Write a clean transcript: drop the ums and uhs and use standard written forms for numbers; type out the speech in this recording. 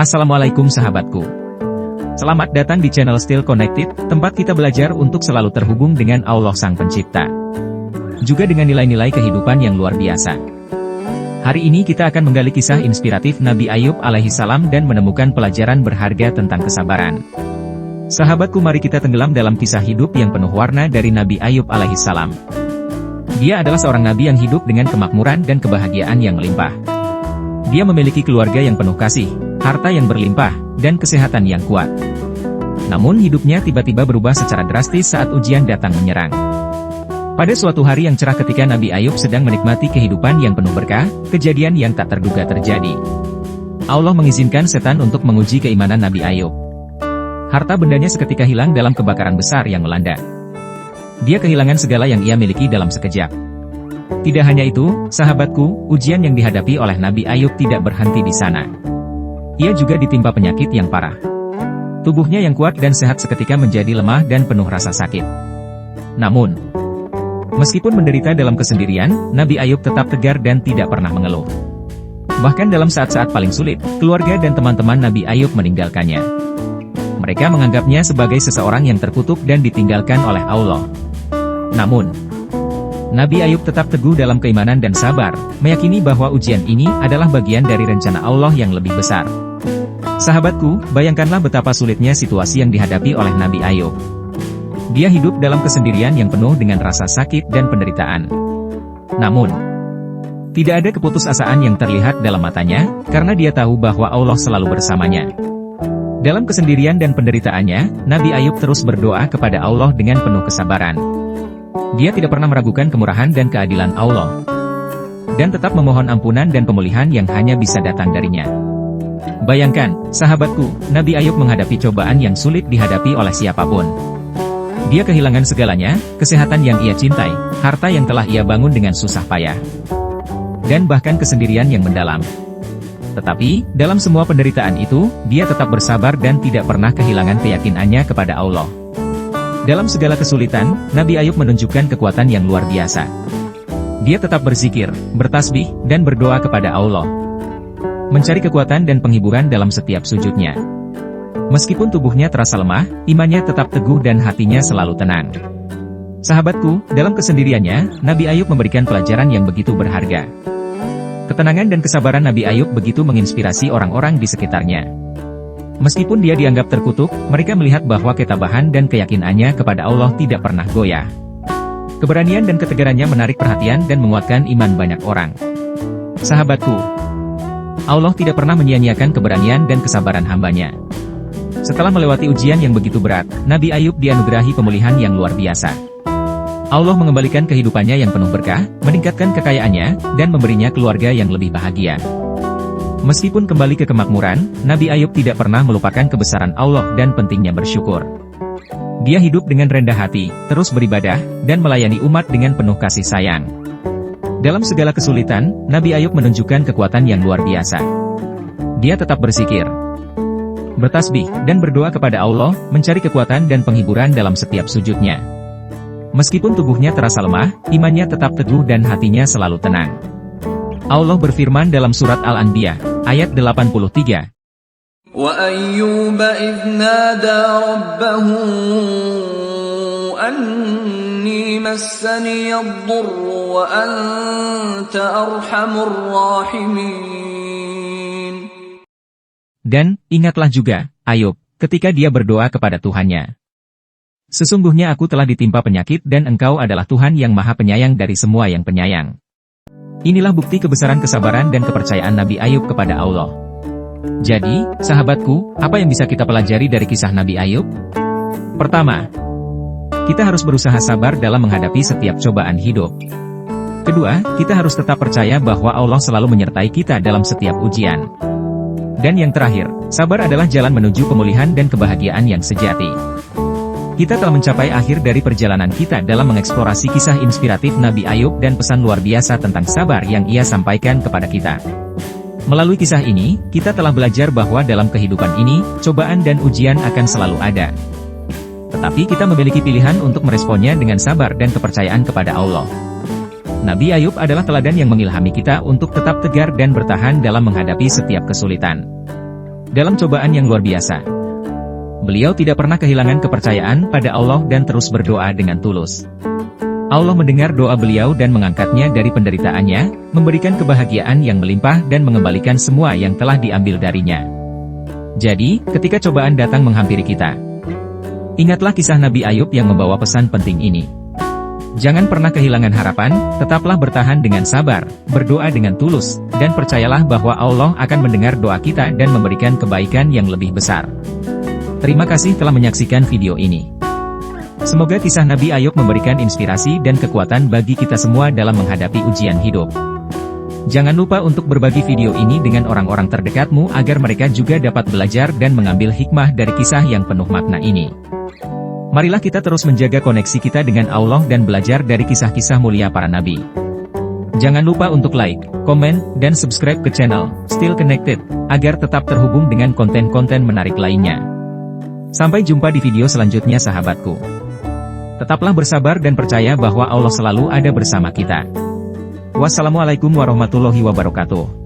Assalamualaikum sahabatku. Selamat datang di channel Still Connected, tempat kita belajar untuk selalu terhubung dengan Allah Sang Pencipta. Juga dengan nilai-nilai kehidupan yang luar biasa. Hari ini kita akan menggali kisah inspiratif Nabi Ayub alaihissalam dan menemukan pelajaran berharga tentang kesabaran. Sahabatku, mari kita tenggelam dalam kisah hidup yang penuh warna dari Nabi Ayub alaihissalam. Dia adalah seorang nabi yang hidup dengan kemakmuran dan kebahagiaan yang melimpah. Dia memiliki keluarga yang penuh kasih, harta yang berlimpah, dan kesehatan yang kuat. Namun hidupnya tiba-tiba berubah secara drastis saat ujian datang menyerang. Pada suatu hari yang cerah ketika Nabi Ayub sedang menikmati kehidupan yang penuh berkah, kejadian yang tak terduga terjadi. Allah mengizinkan setan untuk menguji keimanan Nabi Ayub. Harta bendanya seketika hilang dalam kebakaran besar yang melanda. Dia kehilangan segala yang ia miliki dalam sekejap. Tidak hanya itu, sahabatku, ujian yang dihadapi oleh Nabi Ayub tidak berhenti di sana. Ia juga ditimpa penyakit yang parah. Tubuhnya yang kuat dan sehat seketika menjadi lemah dan penuh rasa sakit. Namun, meskipun menderita dalam kesendirian, Nabi Ayub tetap tegar dan tidak pernah mengeluh. Bahkan dalam saat-saat paling sulit, keluarga dan teman-teman Nabi Ayub meninggalkannya. Mereka menganggapnya sebagai seseorang yang terkutuk dan ditinggalkan oleh Allah. Namun, Nabi Ayub tetap teguh dalam keimanan dan sabar, meyakini bahwa ujian ini adalah bagian dari rencana Allah yang lebih besar. Sahabatku, bayangkanlah betapa sulitnya situasi yang dihadapi oleh Nabi Ayub. Dia hidup dalam kesendirian yang penuh dengan rasa sakit dan penderitaan. Namun, tidak ada keputusasaan yang terlihat dalam matanya, karena dia tahu bahwa Allah selalu bersamanya. Dalam kesendirian dan penderitaannya, Nabi Ayub terus berdoa kepada Allah dengan penuh kesabaran. Dia tidak pernah meragukan kemurahan dan keadilan Allah, dan tetap memohon ampunan dan pemulihan yang hanya bisa datang darinya. Bayangkan, sahabatku, Nabi Ayub menghadapi cobaan yang sulit dihadapi oleh siapapun. Dia kehilangan segalanya, kesehatan yang ia cintai, harta yang telah ia bangun dengan susah payah, dan bahkan kesendirian yang mendalam. Tetapi, dalam semua penderitaan itu, dia tetap bersabar dan tidak pernah kehilangan keyakinannya kepada Allah. Dalam segala kesulitan, Nabi Ayub menunjukkan kekuatan yang luar biasa. Dia tetap berzikir, bertasbih, dan berdoa kepada Allah. Mencari kekuatan dan penghiburan dalam setiap sujudnya. Meskipun tubuhnya terasa lemah, imannya tetap teguh dan hatinya selalu tenang. Sahabatku, dalam kesendiriannya, Nabi Ayub memberikan pelajaran yang begitu berharga. Ketenangan dan kesabaran Nabi Ayub begitu menginspirasi orang-orang di sekitarnya. Meskipun dia dianggap terkutuk, mereka melihat bahwa ketabahan dan keyakinannya kepada Allah tidak pernah goyah. Keberanian dan ketegarannya menarik perhatian dan menguatkan iman banyak orang. Sahabatku, Allah tidak pernah menyia-nyiakan keberanian dan kesabaran hambanya. Setelah melewati ujian yang begitu berat, Nabi Ayub dianugerahi pemulihan yang luar biasa. Allah mengembalikan kehidupannya yang penuh berkah, meningkatkan kekayaannya, dan memberinya keluarga yang lebih bahagia. Meskipun kembali ke kemakmuran, Nabi Ayub tidak pernah melupakan kebesaran Allah dan pentingnya bersyukur. Dia hidup dengan rendah hati, terus beribadah, dan melayani umat dengan penuh kasih sayang. Dalam segala kesulitan, Nabi Ayub menunjukkan kekuatan yang luar biasa. Dia tetap berzikir, bertasbih, dan berdoa kepada Allah, mencari kekuatan dan penghiburan dalam setiap sujudnya. Meskipun tubuhnya terasa lemah, imannya tetap teguh dan hatinya selalu tenang. Allah berfirman dalam surat Al-Anbiya, ayat 83. Wa Ayyub idh nada rabbahu anni massani ad-durru wa anta arhamur rahimin. Dan, ingatlah juga, Ayub, ketika dia berdoa kepada Tuhannya. Sesungguhnya aku telah ditimpa penyakit dan Engkau adalah Tuhan yang Maha Penyayang dari semua yang penyayang. Inilah bukti kebesaran kesabaran dan kepercayaan Nabi Ayub kepada Allah. Jadi, sahabatku, apa yang bisa kita pelajari dari kisah Nabi Ayub? Pertama, kita harus berusaha sabar dalam menghadapi setiap cobaan hidup. Kedua, kita harus tetap percaya bahwa Allah selalu menyertai kita dalam setiap ujian. Dan yang terakhir, sabar adalah jalan menuju pemulihan dan kebahagiaan yang sejati. Kita telah mencapai akhir dari perjalanan kita dalam mengeksplorasi kisah inspiratif Nabi Ayub dan pesan luar biasa tentang sabar yang ia sampaikan kepada kita. Melalui kisah ini, kita telah belajar bahwa dalam kehidupan ini, cobaan dan ujian akan selalu ada. Tetapi kita memiliki pilihan untuk meresponnya dengan sabar dan kepercayaan kepada Allah. Nabi Ayub adalah teladan yang mengilhami kita untuk tetap tegar dan bertahan dalam menghadapi setiap kesulitan. dalam cobaan yang luar biasa. Beliau tidak pernah kehilangan kepercayaan pada Allah dan terus berdoa dengan tulus. Allah mendengar doa beliau dan mengangkatnya dari penderitaannya, memberikan kebahagiaan yang melimpah dan mengembalikan semua yang telah diambil darinya. Jadi, ketika cobaan datang menghampiri kita, ingatlah kisah Nabi Ayub yang membawa pesan penting ini. Jangan pernah kehilangan harapan, tetaplah bertahan dengan sabar, berdoa dengan tulus, dan percayalah bahwa Allah akan mendengar doa kita dan memberikan kebaikan yang lebih besar. Terima kasih telah menyaksikan video ini. Semoga kisah Nabi Ayub memberikan inspirasi dan kekuatan bagi kita semua dalam menghadapi ujian hidup. Jangan lupa untuk berbagi video ini dengan orang-orang terdekatmu agar mereka juga dapat belajar dan mengambil hikmah dari kisah yang penuh makna ini. Marilah kita terus menjaga koneksi kita dengan Allah dan belajar dari kisah-kisah mulia para nabi. Jangan lupa untuk like, komen, dan subscribe ke channel Still Connected, agar tetap terhubung dengan konten-konten menarik lainnya. Sampai jumpa di video selanjutnya sahabatku. Tetaplah bersabar dan percaya bahwa Allah selalu ada bersama kita. Wassalamualaikum warahmatullahi wabarakatuh.